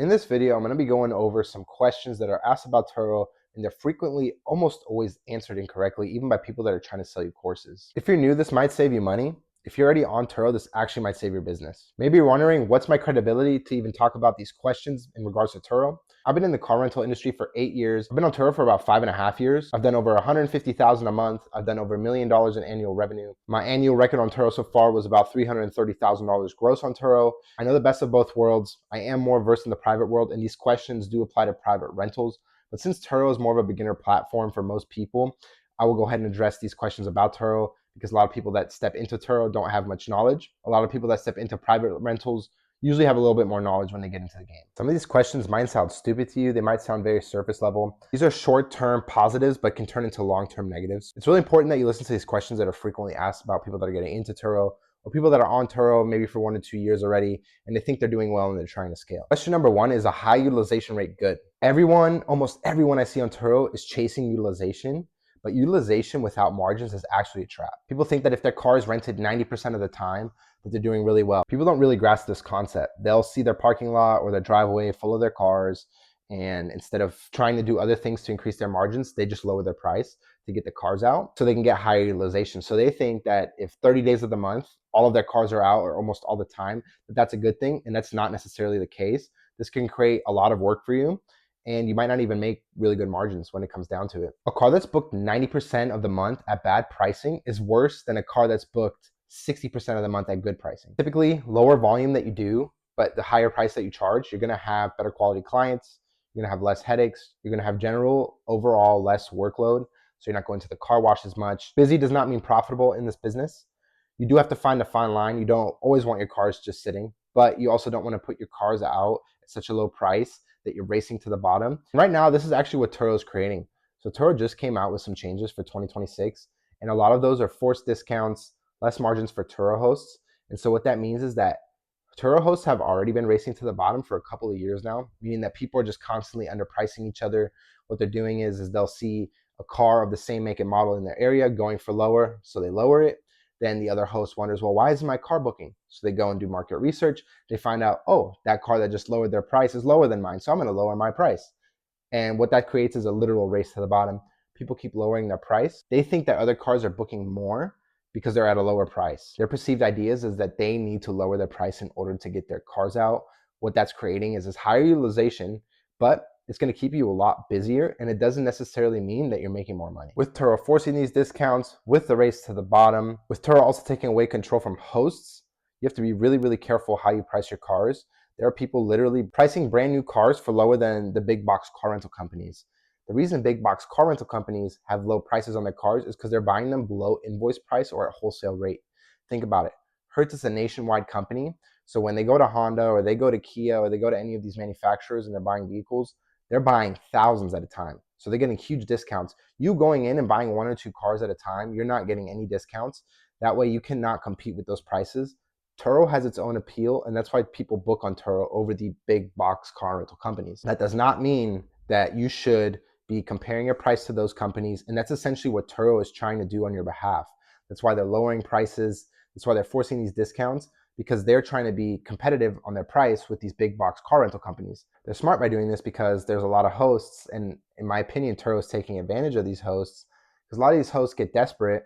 In this video, I'm going to be going over some questions that are asked about Turo, and they're frequently almost always answered incorrectly, even by people that are trying to sell you courses. If you're new, this might save you money. If you're already on Turo, this actually might save your business. Maybe you're wondering, what's my credibility to even talk about these questions in regards to Turo? I've been in the car rental industry for 8 years. I've been on Turo for about 5.5 years. I've done over $150,000 a month. I've done over $1 million in annual revenue. My annual record on Turo so far was about $330,000 gross on Turo. I know the best of both worlds. I am more versed in the private world, and these questions do apply to private rentals. But since Turo is more of a beginner platform for most people, I will go ahead and address these questions about Turo, because a lot of people that step into Turo don't have much knowledge. A lot of people that step into private rentals usually have a little bit more knowledge when they get into the game. Some of these questions might sound stupid to you. They might sound very surface level. These are short-term positives, but can turn into long-term negatives. It's really important that you listen to these questions that are frequently asked about people that are getting into Turo, or people that are on Turo maybe for 1 to 2 years already, and they think they're doing well and they're trying to scale. Question number one, is a high utilization rate good? Almost everyone I see on Turo is chasing utilization, but utilization without margins is actually a trap. People think that if their car is rented 90% of the time, that they're doing really well. People don't really grasp this concept. They'll see their parking lot or their driveway full of their cars, and instead of trying to do other things to increase their margins, they just lower their price to get the cars out so they can get higher utilization. So they think that if 30 days of the month, all of their cars are out, or almost all the time, that's a good thing, and that's not necessarily the case. This can create a lot of work for you, and you might not even make really good margins when it comes down to it. A car that's booked 90% of the month at bad pricing is worse than a car that's booked 60% of the month at good pricing. Typically, lower volume that you do, but the higher price that you charge, you're gonna have better quality clients, you're gonna have less headaches, you're gonna have general, overall less workload, so you're not going to the car wash as much. Busy does not mean profitable in this business. You do have to find a fine line. You don't always want your cars just sitting, but you also don't wanna put your cars out at such a low price that you're racing to the bottom. And right now, this is actually what Turo is creating. So Turo just came out with some changes for 2026, and a lot of those are forced discounts, less margins for Turo hosts. And so what that means is that Turo hosts have already been racing to the bottom for a couple of years now, meaning that people are just constantly underpricing each other. What they're doing is they'll see a car of the same make and model in their area going for lower, so they lower it. Then the other host wonders, well, why isn't my car booking? So they go and do market research. They find out, oh, that car that just lowered their price is lower than mine, so I'm going to lower my price. And what that creates is a literal race to the bottom. People keep lowering their price. They think that other cars are booking more because they're at a lower price. Their perceived ideas is that they need to lower their price in order to get their cars out. What that's creating is this higher utilization, but it's going to keep you a lot busier, and it doesn't necessarily mean that you're making more money. With Turo forcing these discounts, with the race to the bottom, with Turo also taking away control from hosts, you have to be really, really careful how you price your cars. There are people literally pricing brand new cars for lower than the big box car rental companies. The reason big box car rental companies have low prices on their cars is because they're buying them below invoice price or at wholesale rate. Think about it. Hertz is a nationwide company. So when they go to Honda or they go to Kia or they go to any of these manufacturers and they're buying vehicles, they're buying thousands at a time. So they're getting huge discounts. You going in and buying 1 or 2 cars at a time, you're not getting any discounts. That way you cannot compete with those prices. Turo has its own appeal, and that's why people book on Turo over the big box car rental companies. That does not mean that you should be comparing your price to those companies, and that's essentially what Turo is trying to do on your behalf. That's why they're lowering prices. That's why they're forcing these discounts, because they're trying to be competitive on their price with these big box car rental companies. They're smart by doing this because there's a lot of hosts, and in my opinion, Turo is taking advantage of these hosts, because a lot of these hosts get desperate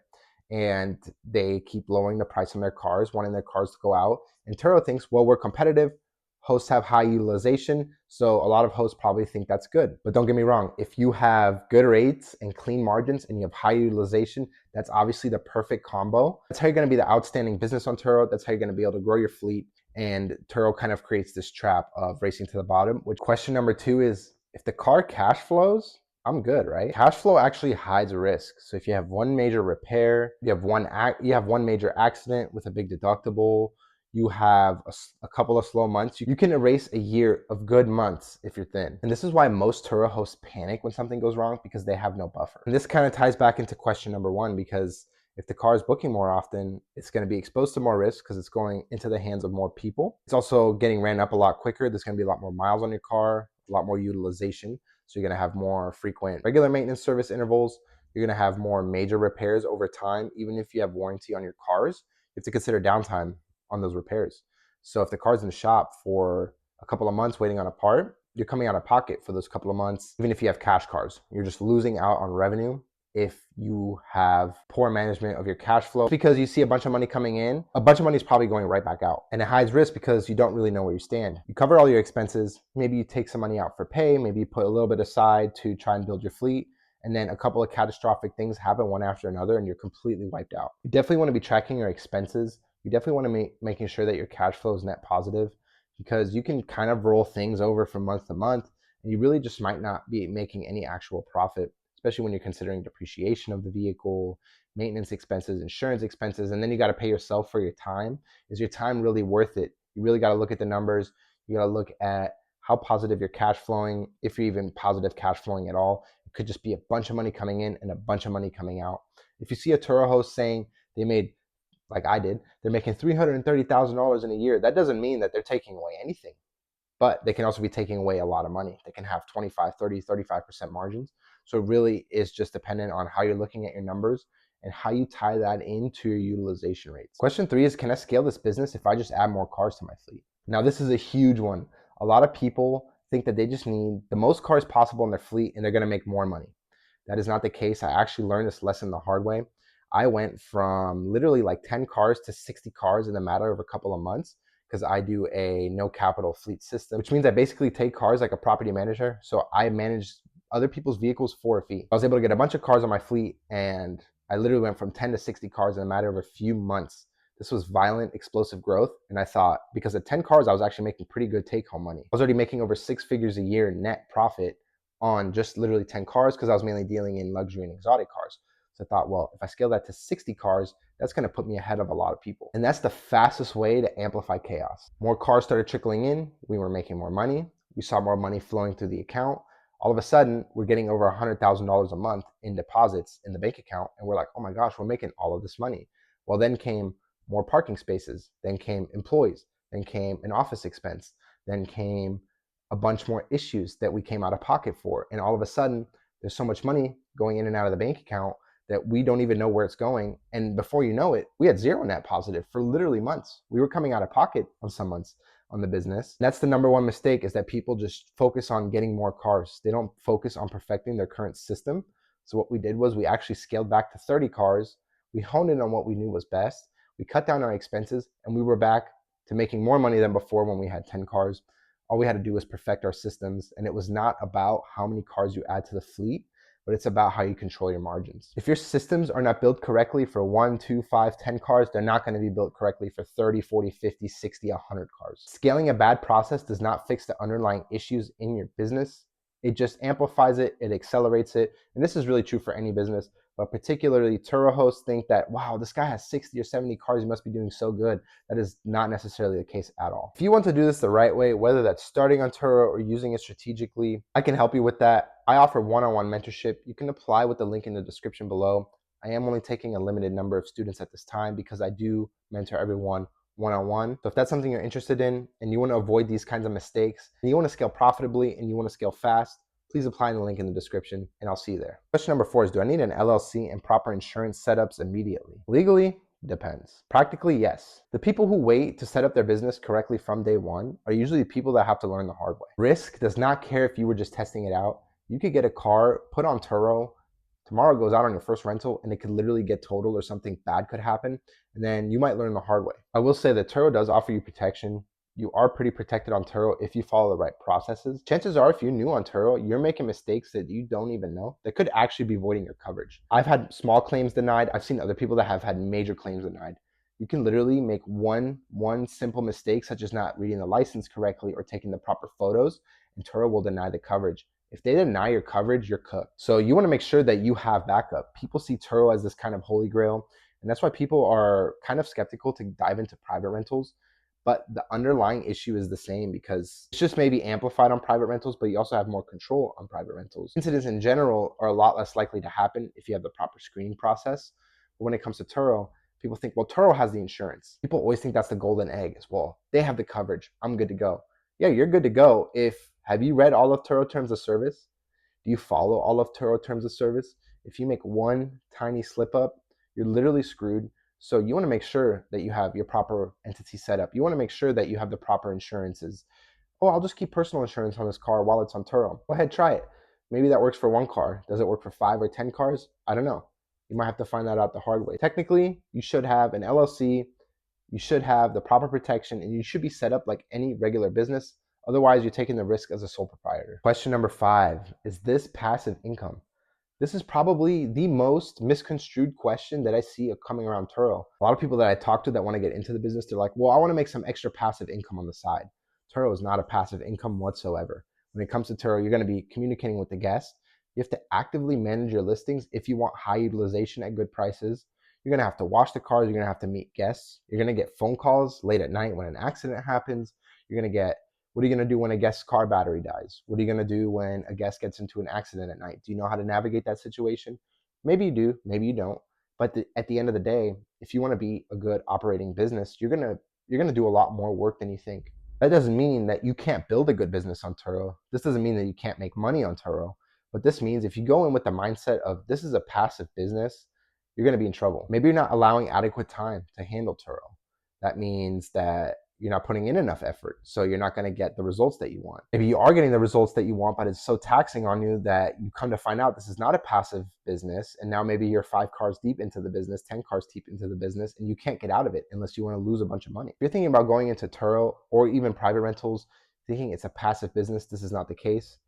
and they keep lowering the price on their cars, wanting their cars to go out. And Turo thinks, well, we're competitive. Hosts have high utilization, so a lot of hosts probably think that's good. But don't get me wrong, if you have good rates and clean margins and you have high utilization, that's obviously the perfect combo. That's how you're gonna be the outstanding business on Turo. That's how you're gonna be able to grow your fleet. And Turo kind of creates this trap of racing to the bottom. Which question number 2 is, if the car cash flows, I'm good, right? Cash flow actually hides risk. So if you have one major repair, you have one major accident with a big deductible, you have a couple of slow months, you can erase a year of good months if you're thin. And this is why most Turo hosts panic when something goes wrong, because they have no buffer. And this kind of ties back into question number 1, because if the car is booking more often, it's going to be exposed to more risk because it's going into the hands of more people. It's also getting ran up a lot quicker. There's going to be a lot more miles on your car, a lot more utilization. So you're going to have more frequent regular maintenance service intervals. You're going to have more major repairs over time. Even if you have warranty on your cars, you have to consider downtime on those repairs. So if the car's in the shop for a couple of months waiting on a part, you're coming out of pocket for those couple of months. Even if you have cash cars, you're just losing out on revenue if you have poor management of your cash flow. Because you see a bunch of money coming in, a bunch of money is probably going right back out. And it hides risk because you don't really know where you stand. You cover all your expenses. Maybe you take some money out for pay. Maybe you put a little bit aside to try and build your fleet. And then a couple of catastrophic things happen one after another and you're completely wiped out. You definitely want to be tracking your expenses. You definitely want to be making sure that your cash flow is net positive, because you can kind of roll things over from month to month and you really just might not be making any actual profit, especially when you're considering depreciation of the vehicle, maintenance expenses, insurance expenses, and then you got to pay yourself for your time. Is your time really worth it? You really got to look at the numbers. You got to look at how positive you're cash flowing, if you're even positive cash flowing at all. It could just be a bunch of money coming in and a bunch of money coming out. If you see a Turo host saying they made, like I did, they're making $330,000 in a year, that doesn't mean that they're taking away anything. But they can also be taking away a lot of money. They can have 25, 30, 35% margins. So it really is just dependent on how you're looking at your numbers and how you tie that into your utilization rates. Question 3 is, can I scale this business if I just add more cars to my fleet? Now, this is a huge one. A lot of people think that they just need the most cars possible in their fleet and they're going to make more money. That is not the case. I actually learned this lesson the hard way. I went from literally like 10 cars to 60 cars in a matter of a couple of months, because I do a no capital fleet system, which means I basically take cars like a property manager. So I manage other people's vehicles for a fee. I was able to get a bunch of cars on my fleet, and I literally went from 10 to 60 cars in a matter of a few months. This was violent, explosive growth. And I thought, because of 10 cars, I was actually making pretty good take home money. I was already making over 6 figures a year net profit on just literally 10 cars, because I was mainly dealing in luxury and exotic cars. So I thought, well, if I scale that to 60 cars, that's going to put me ahead of a lot of people. And that's the fastest way to amplify chaos. More cars started trickling in. We were making more money. We saw more money flowing through the account. All of a sudden, we're getting over $100,000 a month in deposits in the bank account. And we're like, oh my gosh, we're making all of this money. Well, then came more parking spaces. Then came employees. Then came an office expense. Then came a bunch more issues that we came out of pocket for. And all of a sudden, there's so much money going in and out of the bank account that we don't even know where it's going. And before you know it, we had zero net positive for literally months. We were coming out of pocket on some months on the business. That's the number one mistake, is that people just focus on getting more cars. They don't focus on perfecting their current system. So what we did was we actually scaled back to 30 cars. We honed in on what we knew was best. We cut down our expenses, and we were back to making more money than before when we had 10 cars. All we had to do was perfect our systems. And it was not about how many cars you add to the fleet, but it's about how you control your margins. If your systems are not built correctly for 1, 2, 5, 10 cars, they're not going to be built correctly for 30, 40, 50, 60, 100 cars. Scaling a bad process does not fix the underlying issues in your business. It just amplifies it, it accelerates it. And this is really true for any business, but particularly Turo hosts think that, wow, this guy has 60 or 70 cars, he must be doing so good. That is not necessarily the case at all. If you want to do this the right way, whether that's starting on Turo or using it strategically, I can help you with that. I offer one-on-one mentorship. You can apply with the link in the description below. I am only taking a limited number of students at this time because I do mentor everyone one-on-one. So if that's something you're interested in and you want to avoid these kinds of mistakes, and you want to scale profitably and you want to scale fast, please apply in the link in the description and I'll see you there. Question number 4 is, do I need an LLC and proper insurance setups immediately? Legally, depends. Practically, yes. The people who wait to set up their business correctly from day one are usually the people that have to learn the hard way. Risk does not care if you were just testing it out. You could get a car, put on Turo, tomorrow goes out on your first rental and it could literally get totaled or something bad could happen. And then you might learn the hard way. I will say that Turo does offer you protection. You are pretty protected on Turo if you follow the right processes. Chances are, if you're new on Turo, you're making mistakes that you don't even know that could actually be voiding your coverage. I've had small claims denied. I've seen other people that have had major claims denied. You can literally make one simple mistake, such as not reading the license correctly or taking the proper photos, and Turo will deny the coverage. If they deny your coverage, you're cooked. So you want to make sure that you have backup. People see Turo as this kind of holy grail, and that's why people are kind of skeptical to dive into private rentals. But the underlying issue is the same, because it's just maybe amplified on private rentals, but you also have more control on private rentals. Incidents in general are a lot less likely to happen if you have the proper screening process. But when it comes to Turo, people think, well, Turo has the insurance. People always think that's the golden egg as well. They have the coverage. I'm good to go. Yeah, you're good to go if, have you read all of Turo terms of service? Do you follow all of Turo terms of service? If you make one tiny slip up, you're literally screwed. So you want to make sure that you have your proper entity set up. You want to make sure that you have the proper insurances. Oh, I'll just keep personal insurance on this car while it's on Turo. Go ahead, try it. Maybe that works for one car. Does it work for 5 or 10 cars? I don't know. You might have to find that out the hard way. Technically, you should have an LLC, you should have the proper protection, and you should be set up like any regular business. Otherwise, you're taking the risk as a sole proprietor. Question number 5, is this passive income? This is probably the most misconstrued question that I see coming around Turo. A lot of people that I talk to that want to get into the business, they're like, well, I want to make some extra passive income on the side. Turo is not a passive income whatsoever. When it comes to Turo, you're going to be communicating with the guest. You have to actively manage your listings if you want high utilization at good prices. You're going to have to wash the cars. You're going to have to meet guests. You're going to get phone calls late at night when an accident happens. You're going to get, what are you going to do when a guest's car battery dies? What are you going to do when a guest gets into an accident at night? Do you know how to navigate that situation? Maybe you do, maybe you don't. But at the end of the day, if you want to be a good operating business, you're going to do a lot more work than you think. That doesn't mean that you can't build a good business on Turo. This doesn't mean that you can't make money on Turo. But this means if you go in with the mindset of this is a passive business, you're going to be in trouble. Maybe you're not allowing adequate time to handle Turo. That means that you're not putting in enough effort, so you're not going to get the results that you want. Maybe you are getting the results that you want, but it's so taxing on you that you come to find out this is not a passive business, and now maybe you're 5 cars deep into the business, 10 cars deep into the business, and you can't get out of it unless you want to lose a bunch of money. If you're thinking about going into Turo or even private rentals, thinking it's a passive business, this is not the case.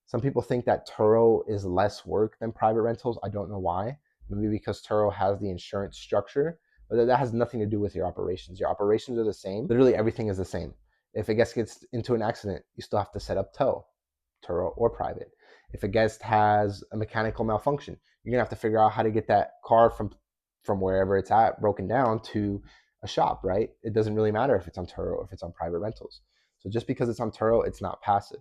Some people think that Turo is less work than private rentals. I don't know why. Maybe because Turo has the insurance structure, but that has nothing to do with your operations. Your operations are the same. Literally everything is the same. If a guest gets into an accident, you still have to set up tow, Turo or private. If a guest has a mechanical malfunction, you're gonna have to figure out how to get that car from wherever it's at broken down to a shop, right? It doesn't really matter if it's on Turo or if it's on private rentals. So just because it's on Turo, it's not passive.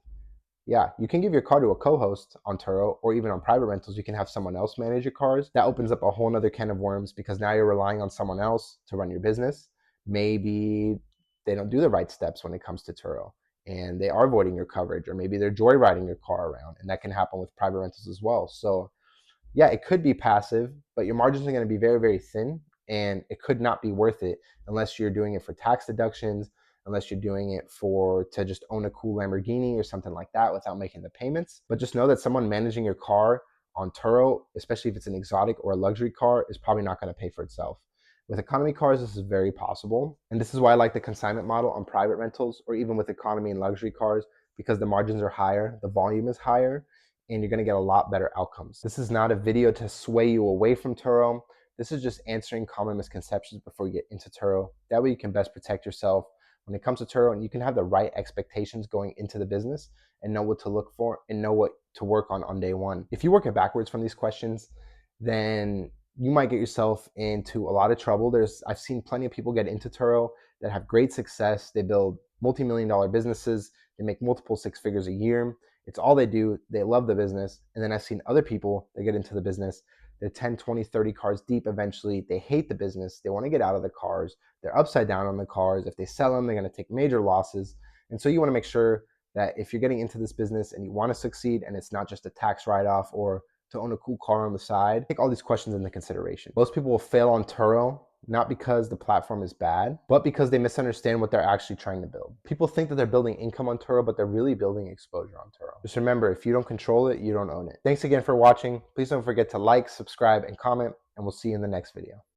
Yeah, you can give your car to a co-host on Turo, or even on private rentals, you can have someone else manage your cars. That opens up a whole nother can of worms because now you're relying on someone else to run your business. Maybe they don't do the right steps when it comes to Turo and they are avoiding your coverage, or maybe they're joyriding your car around, and that can happen with private rentals as well. So yeah, it could be passive, but your margins are going to be very, very thin, and it could not be worth it unless you're doing it for tax deductions, unless you're doing it to just own a cool Lamborghini or something like that without making the payments. But just know that someone managing your car on Turo, especially if it's an exotic or a luxury car, is probably not going to pay for itself. With economy cars, this is very possible. And this is why I like the consignment model on private rentals, or even with economy and luxury cars, because the margins are higher, the volume is higher, and you're going to get a lot better outcomes. This is not a video to sway you away from Turo. This is just answering common misconceptions before you get into Turo. That way you can best protect yourself when it comes to Turo, and you can have the right expectations going into the business and know what to look for and know what to work on day one. If you work it backwards from these questions, then you might get yourself into a lot of trouble. I've seen plenty of people get into Turo that have great success. They build multi-million-dollar businesses. They make multiple 6 figures a year. It's all they do. They love the business. And then I've seen other people that get into the business. They're 10, 20, 30 cars deep eventually. They hate the business. They want to get out of the cars. They're upside down on the cars. If they sell them, they're going to take major losses. And so you want to make sure that if you're getting into this business and you want to succeed, and it's not just a tax write-off or to own a cool car on the side, take all these questions into consideration. Most people will fail on Turo, not because the platform is bad, but because they misunderstand what they're actually trying to build. People think that they're building income on Turo, but they're really building exposure on Turo. Just remember, if you don't control it, you don't own it. Thanks again for watching. Please don't forget to like, subscribe, and comment, and we'll see you in the next video.